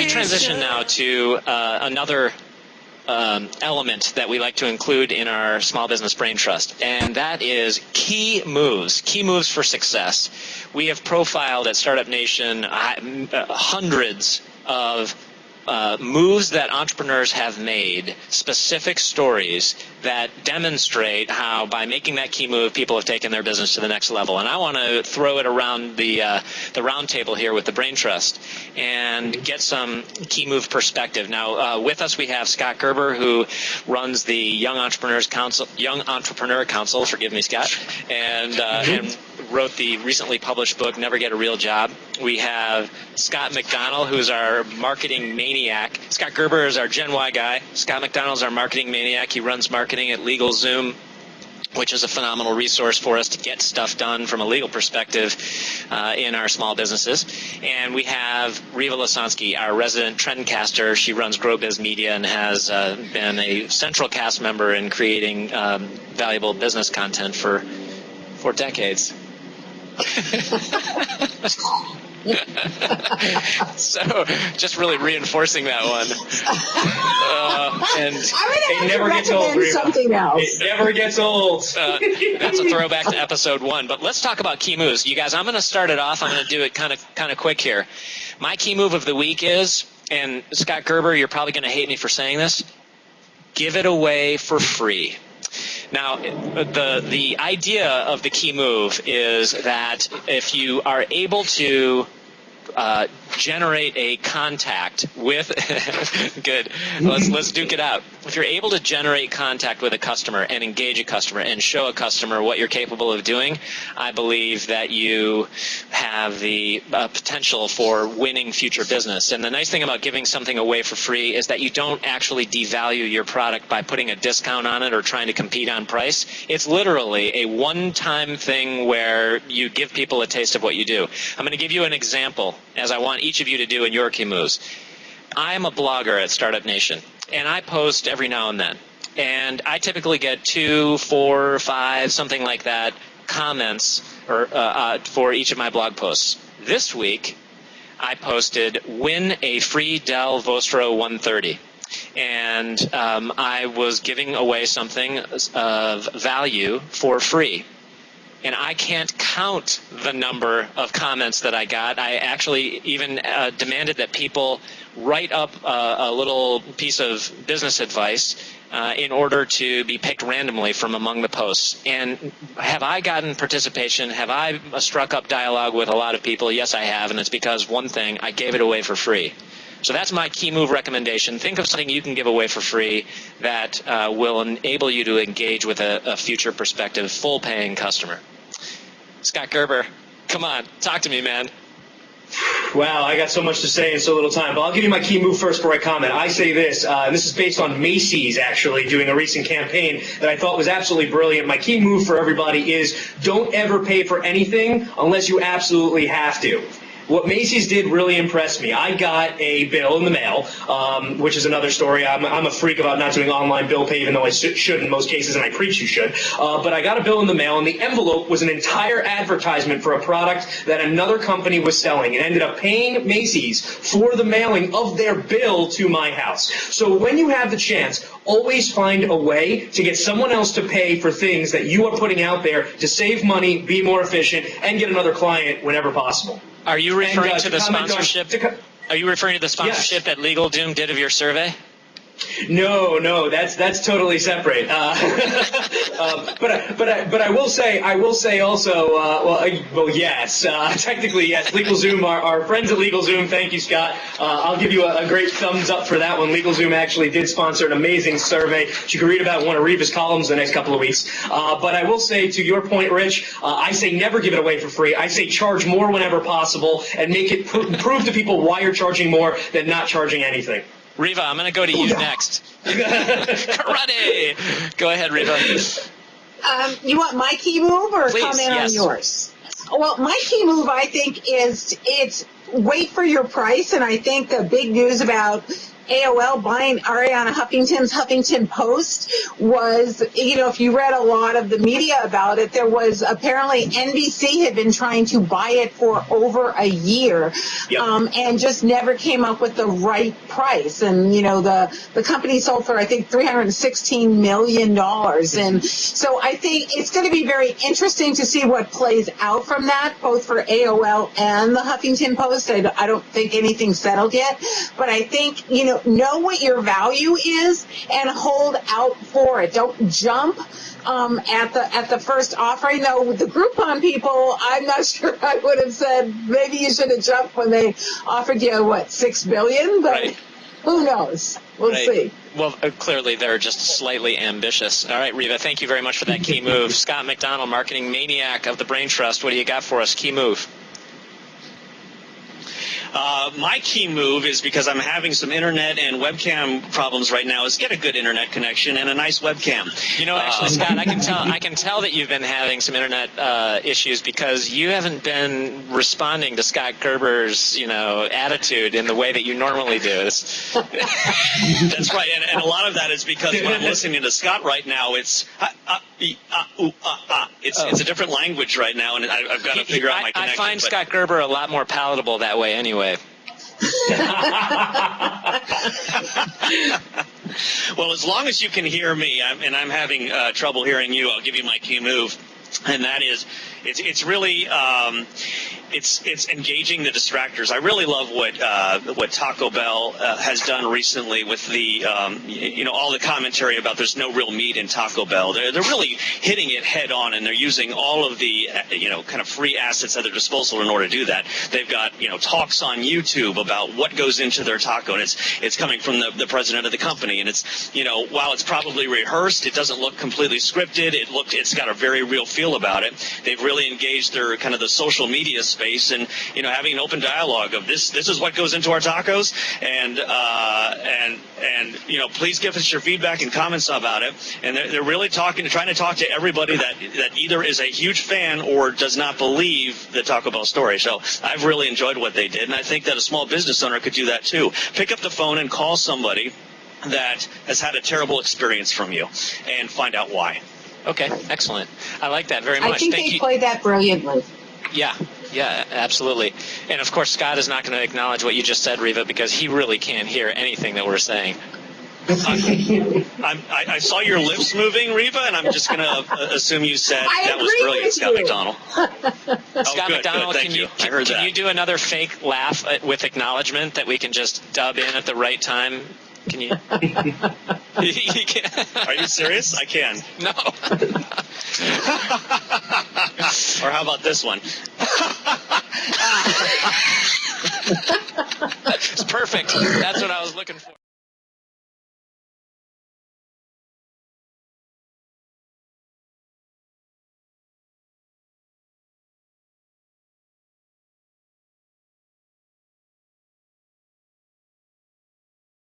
transition now to another element that we like to include in our Small Business Brain Trust, and that is key moves for success. We have profiled at Startup Nation hundreds of moves that entrepreneurs have made, specific stories that demonstrate how by making that key move, people have taken their business to the next level. And I want to throw it around the round table here with the Brain Trust and get some key move perspective. Now, with us we have Scott Gerber, who runs the Young Entrepreneur Council. Forgive me, Scott, and wrote the recently published book, Never Get a Real Job. We have Scott McDonald, who's our marketing maniac. Scott Gerber is our Gen Y guy. Scott McDonald is our marketing maniac. He runs marketing at LegalZoom, which is a phenomenal resource for us to get stuff done from a legal perspective in our small businesses. And we have Riva Lasansky, our resident trendcaster. She runs GrowBiz Media and has been a central cast member in creating valuable business content for decades. So, just really reinforcing that one. And it never gets old. Something else. It never gets old. That's a throwback to episode 1. But let's talk about key moves, you guys. I'm going to start it off. I'm going to do it kind of quick here. My key move of the week is, and Scott Gerber, you're probably going to hate me for saying this, give it away for free. Now, the idea of the key move is that if you are able to generate a contact with good, let's duke it out. If you're able to generate contact with a customer and engage a customer and show a customer what you're capable of doing, I believe that you have the potential for winning future business. And the nice thing about giving something away for free is that you don't actually devalue your product by putting a discount on it or trying to compete on price. It's literally a one-time thing where you give people a taste of what you do. I'm going to give you an example, as I want each of you to do in your key moves. I'm a blogger at Startup Nation, and I post every now and then. And I typically get 2, 4, 5, something like that, comments for each of my blog posts. This week, I posted, win a free Dell Vostro 130. And I was giving away something of value for free. And I can't count the number of comments that I got. I actually even demanded that people write up a little piece of business advice in order to be picked randomly from among the posts. And have I gotten participation? Have I struck up dialogue with a lot of people? Yes, I have, and it's because one thing, I gave it away for free. So that's my key move recommendation. Think of something you can give away for free that will enable you to engage with a future prospective, full-paying customer. Scott Gerber, come on, talk to me, man. Wow, I got so much to say in so little time, but I'll give you my key move first before I comment. I say this, and this is based on Macy's actually doing a recent campaign that I thought was absolutely brilliant. My key move for everybody is don't ever pay for anything unless you absolutely have to. What Macy's did really impressed me. I got a bill in the mail, which is another story. I'm a freak about not doing online bill pay, even though I should in most cases, and I preach you should. But I got a bill in the mail, and the envelope was an entire advertisement for a product that another company was selling. It ended up paying Macy's for the mailing of their bill to my house. So when you have the chance, always find a way to get someone else to pay for things that you are putting out there to save money, be more efficient, and get another client whenever possible. Are you referring to the sponsorship? Are you referring to the sponsorship that LegalZoom did of your survey? No, that's totally separate. But I will say also, yes, technically yes. LegalZoom, our friends at LegalZoom, thank you, Scott. I'll give you a great thumbs up for that one. LegalZoom actually did sponsor an amazing survey. You can read about one of Riva's columns the next couple of weeks. But I will say, to your point, Rich, I say never give it away for free. I say charge more whenever possible and make it prove to people why you're charging more than not charging anything. Riva, I'm going to go to you next. Karate! Go ahead, Riva. You want my key move or Please, comment yes. on yours? Well, my key move, I think, is it's wait for your price. And I think the big news about AOL buying Ariana Huffington's Huffington Post was, if you read a lot of the media about it, there was apparently NBC had been trying to buy it for over a year, and just never came up with the right price. And, the company sold for, I think, $316 million. And so I think it's going to be very interesting to see what plays out from that, both for AOL and the Huffington Post. I don't think anything's settled yet, but I think, know what your value is and hold out for it. Don't jump at the first offering. Though with the Groupon people, I'm not sure I would have said maybe you should have jumped when they offered you $6 billion, but right. Who knows? We'll see. Well, clearly they're just slightly ambitious. All right, Reva, thank you very much for that key move. Scott McDonald, marketing maniac of the Brain Trust. What do you got for us? Key move. My key move is, because I'm having some internet and webcam problems right now, is get a good internet connection and a nice webcam. Actually, Scott, I can tell that you've been having some internet issues because you haven't been responding to Scott Gerber's, attitude in the way that you normally do. That's right, and a lot of that is because when I'm listening to Scott right now, it's a different language right now, and I've got to figure out my connection. I find Scott Gerber a lot more palatable that way anyway. Well, as long as you can hear me, and I'm having trouble hearing you, I'll give you my key move, and that is, it's really it's engaging the distractors. I really love what Taco Bell has done recently with the all the commentary about there's no real meat in Taco Bell. They're really hitting it head on, and they're using all of the kind of free assets at their disposal in order to do that. They've got talks on YouTube about what goes into their taco, and it's coming from the president of the company, and it's while it's probably rehearsed, it doesn't look completely scripted. It's got a very real feel about it. They've really engaged their kind of the social media space, and having an open dialogue of this is what goes into our tacos, and please give us your feedback and comments about it. And they're really trying to talk to everybody that either is a huge fan or does not believe the Taco Bell story. So I've really enjoyed what they did, and I think that a small business owner could do that too. Pick up the phone and call somebody that has had a terrible experience from you and find out why. Okay, excellent. I like that very much. I think they played that brilliantly. Yeah, absolutely. And of course, Scott is not going to acknowledge what you just said, Reva, because he really can't hear anything that we're saying. I saw your lips moving, Reva, and I'm just going to assume you said that was brilliant, Scott McDonald. Scott McDonald, good. Can you do another fake laugh with acknowledgement that we can just dub in at the right time? Can you? Are you serious? I can. No. Or how about this one? It's perfect. That's what I was looking for.